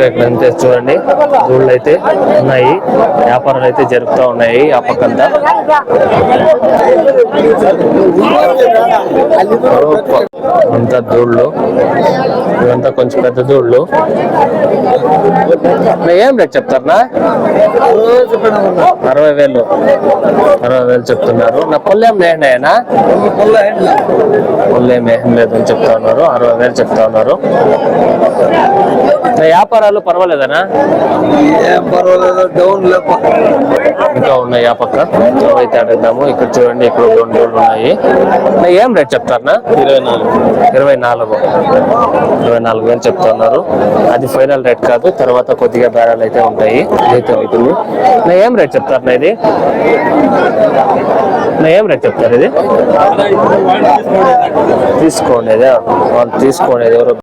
ఇక్కడ అంతే చూడండి, దూళ్ళు అయితే ఉన్నాయి, వ్యాపారాలు అయితే జరుగుతూ ఉన్నాయి ఆ పక్కంతా. అంతా దూళ్ళు, ఇదంతా కొంచెం పెద్ద దూళ్ళు. ఏం రేట్ చెప్తారనా? 60,000 చెప్తున్నారు. నా పొల్లేం లేండినా, పొల్లేం ఏం లేదు అని చెప్తా ఉన్నారు. 60,000 చెప్తా ఉన్నారు. వ్యాపారాలు పర్వాలేదనా? ఇంకా ఉన్నాయి ఆ పక్క, అయితే అడుగుదాము. ఇక్కడ చూడండి, ఇక్కడ 2 రోజులు ఉన్నాయి. ఏం రేట్ చెప్తారనా? 24,000 చెప్తా ఉన్నారు. అది ఫైనల్ రేట్ కాదు, తర్వాత కొద్దిగా బేరాలు అయితే ఉంటాయి. అయితే అవుతుంది. ఏం రేట్ చెప్తారనా ఇది? ఏం రేట్ చెప్తారు ఇది? తీసుకోండి, వాళ్ళు తీసుకోండి ఎవరు